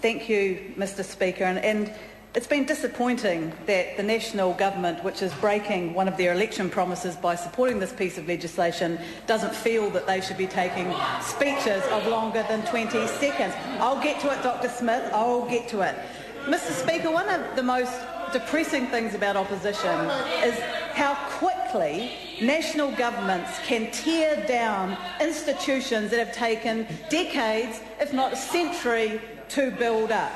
Thank you, Mr Speaker. And it's been disappointing that the National Government, which is breaking one of their election promises by supporting this piece of legislation, doesn't feel that they should be taking speeches of longer than 20 seconds. I'll get to it, Dr Smith. I'll get to it. Mr Speaker, one of the most depressing things about opposition is how quickly national governments can tear down institutions that have taken decades, if not a century, to build up.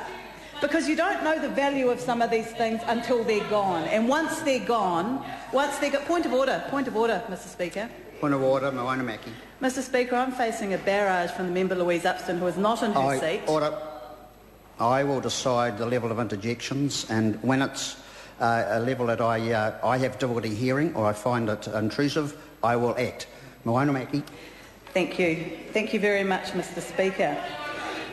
Because you don't know the value of some of these things until they're gone. And once they're gone, Point of order, Mr Speaker. Point of order, Moanamaki. Mr Speaker, I'm facing a barrage from the member Louise Upston, who is not in her seat. Order. I will decide the level of interjections, and when it's a level that I have difficulty hearing or I find it intrusive, I will act. Moanamaki. Thank you. Thank you very much, Mr Speaker.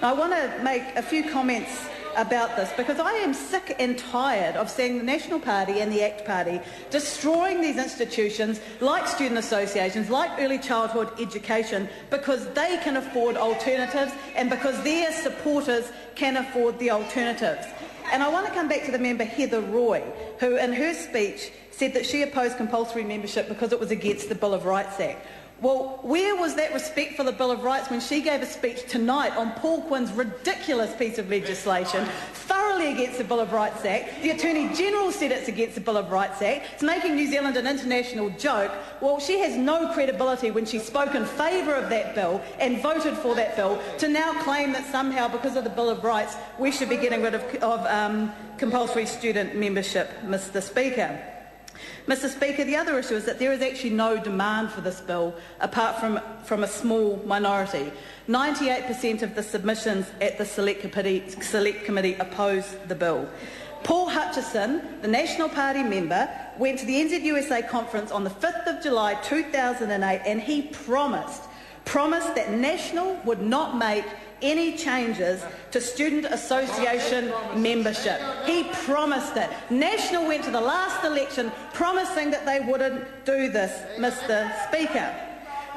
Now, I want to make a few comments about this because I am sick and tired of seeing the National Party and the ACT Party destroying these institutions like student associations, like early childhood education, because they can afford alternatives and because their supporters can afford the alternatives. And I want to come back to the member Heather Roy, who in her speech said that she opposed compulsory membership because it was against the Bill of Rights Act. Well, where was that respect for the Bill of Rights when she gave a speech tonight on Paul Quinn's ridiculous piece of legislation, thoroughly against the Bill of Rights Act? The Attorney-General said it's against the Bill of Rights Act. It's making New Zealand an international joke. Well, she has no credibility when she spoke in favour of that bill and voted for that bill to now claim that somehow, because of the Bill of Rights, we should be getting rid of compulsory student membership, Mr Speaker. Mr Speaker, the other issue is that there is actually no demand for this bill apart from a small minority. 98% of the submissions at the Select Committee oppose the bill. Paul Hutchison, the National Party member, went to the NZUSA conference on the 5th of July 2008 and he promised that National would not make any changes to student association membership. He promised it. National went to the last election promising that they wouldn't do this, Mr Speaker.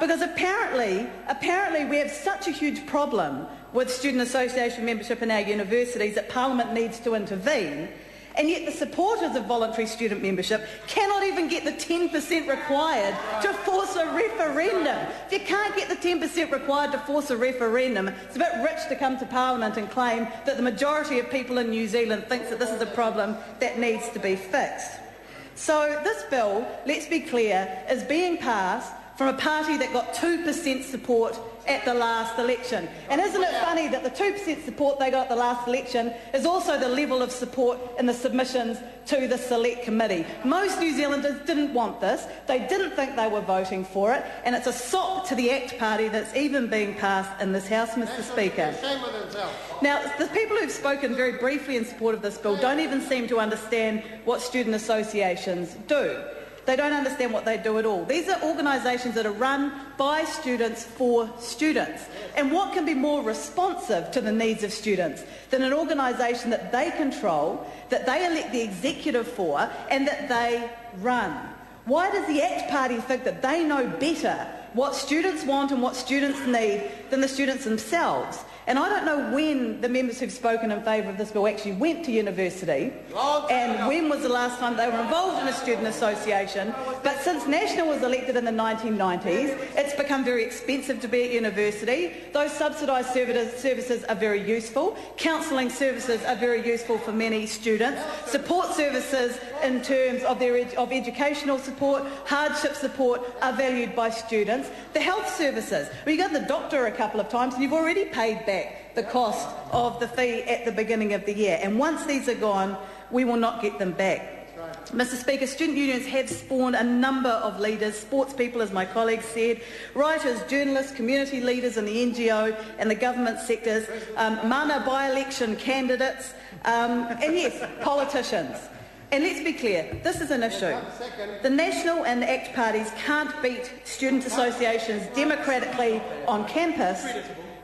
Because apparently we have such a huge problem with student association membership in our universities that Parliament needs to intervene. And yet the supporters of voluntary student membership cannot even get the 10% required to force a referendum. If you can't get the 10% required to force a referendum, it's a bit rich to come to Parliament and claim that the majority of people in New Zealand thinks that this is a problem that needs to be fixed. So this bill, let's be clear, is being passed from a party that got 2% support at the last election. And isn't it funny that the 2% support they got at the last election is also the level of support in the submissions to the Select Committee? Most New Zealanders didn't want this, they didn't think they were voting for it, and it's a sop to the ACT Party that's even being passed in this House, Mr Speaker. Now, the people who've spoken very briefly in support of this bill don't even seem to understand what student associations do. They don't understand what they do at all. These are organisations that are run by students for students. And what can be more responsive to the needs of students than an organisation that they control, that they elect the executive for, and that they run? Why does the ACT Party think that they know better what students want and what students need than the students themselves? And I don't know when the members who've spoken in favour of this bill actually went to university and when was the last time they were involved in a student association. But since National was elected in the 1990s, it's become very expensive to be at university. Those subsidised services are very useful. Counselling services are very useful for many students. Support services in terms of educational support, hardship support are valued by students. The health services, well, you go to the doctor a couple of times and you've already paid back the cost of the fee at the beginning of the year. And once these are gone, we will not get them back. Mr Speaker, student unions have spawned a number of leaders, sports people, as my colleagues said, writers, journalists, community leaders in the NGO and the government sectors, mana by-election candidates, and yes, politicians. And let's be clear, this is an issue. The National and the ACT parties can't beat student associations democratically on campus,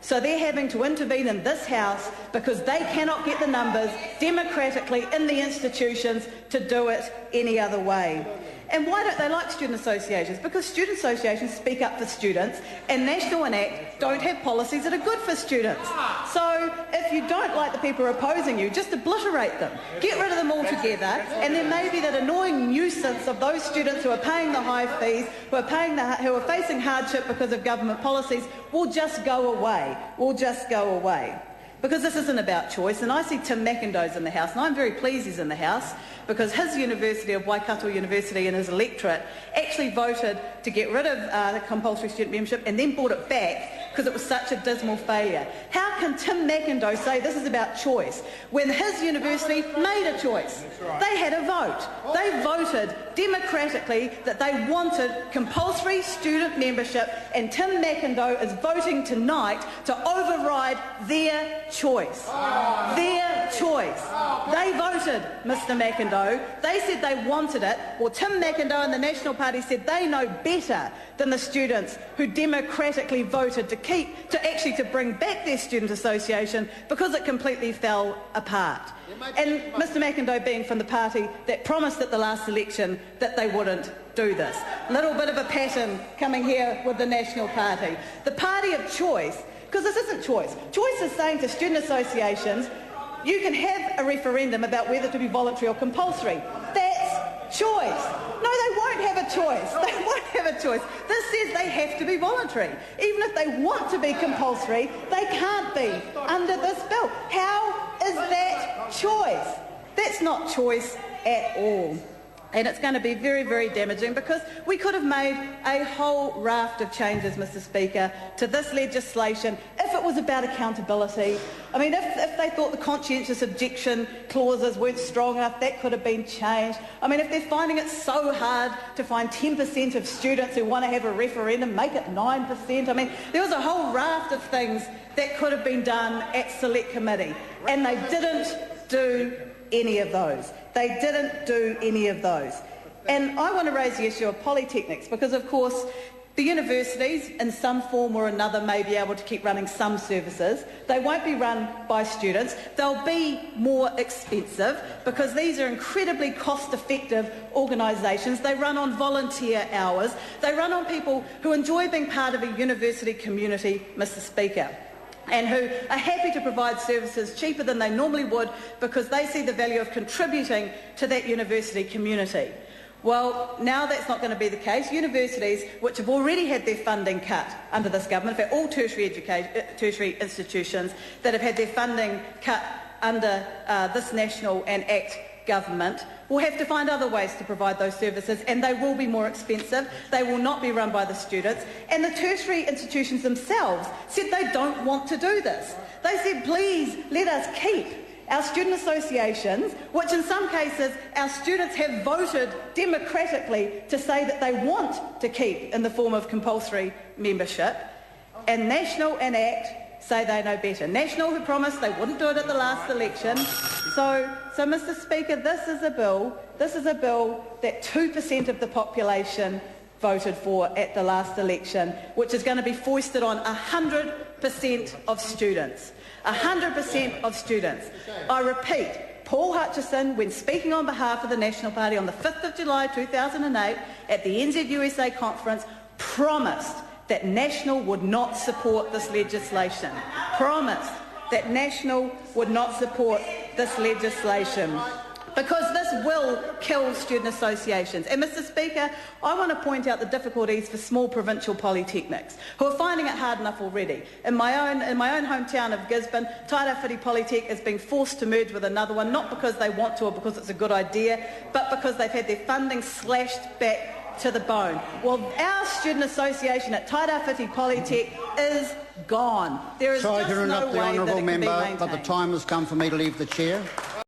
so they're having to intervene in this House because they cannot get the numbers democratically in the institutions to do it any other way. And why don't they like student associations? Because student associations speak up for students, and National and ACT don't have policies that are good for students. So if you don't like the people who are opposing you, just obliterate them. Get rid of them altogether, and then maybe that annoying nuisance of those students who are paying the high fees, who are facing hardship because of government policies, will just go away. Because this isn't about choice, and I see Tim McIndoe's in the House, and I'm very pleased he's in the House, because his university of Waikato University and his electorate actually voted to get rid of the compulsory student membership and then brought it back because it was such a dismal failure. How can Tim McIndoe say this is about choice when his university made a choice? They had a vote. They voted democratically that they wanted compulsory student membership, and Tim McIndoe is voting tonight to override their choice. Their choice. They voted, Mr Mcindoe. They said they wanted it. Well, Tim McIndoe and the National Party said they know better than the students who democratically voted to bring back their student association because it completely fell apart. And Mr McIndoe being from the party that promised at the last election that they wouldn't do this. Little bit of a pattern coming here with the National Party. The party of choice, because this isn't choice. Choice is saying to student associations, you can have a referendum about whether to be voluntary or compulsory. That's choice. No, they won't have a choice. They won't have a choice. This says they have to be voluntary. Even if they want to be compulsory, they can't be under this bill. How is that choice? That's not choice at all. And it's going to be very, very damaging because we could have made a whole raft of changes, Mr Speaker, to this legislation if it was about accountability. I mean, if they thought the conscientious objection clauses weren't strong enough, that could have been changed. I mean, if they're finding it so hard to find 10% of students who want to have a referendum, make it 9%. I mean, there was a whole raft of things that could have been done at Select Committee, and they didn't do any of those. They didn't do any of those. And I want to raise the issue of polytechnics because, of course, the universities in some form or another may be able to keep running some services. They won't be run by students. They'll be more expensive because these are incredibly cost-effective organisations. They run on volunteer hours. They run on people who enjoy being part of a university community, Mr Speaker, and who are happy to provide services cheaper than they normally would because they see the value of contributing to that university community. Well, now that's not going to be the case. Universities, which have already had their funding cut under this government, in fact all tertiary institutions that have had their funding cut under this National and ACT government, will have to find other ways to provide those services, and they will be more expensive. They will not be run by the students. And the tertiary institutions themselves said they don't want to do this. They said, please let us keep our student associations, which in some cases our students have voted democratically to say that they want to keep in the form of compulsory membership, and National and ACT say they know better. National, who promised they wouldn't do it at the last election. So Mr Speaker, this is a bill that 2% of the population voted for at the last election, which is going to be foisted on 100% of students. 100% of students. I repeat, Paul Hutchison, when speaking on behalf of the National Party on the 5th of July 2008 at the NZUSA conference, promised that National would not support this legislation. Promised that National would not support this legislation. Because this will kill student associations. And Mr Speaker, I want to point out the difficulties for small provincial polytechnics, who are finding it hard enough already. In my own hometown of Gisborne, Tairāwhiti Polytech is being forced to merge with another one, not because they want to or because it's a good idea, but because they've had their funding slashed back to the bone. Well, our student association at Tairāwhiti Polytech is gone. There is just no way that it can be maintained. But the time has come for me to leave the chair.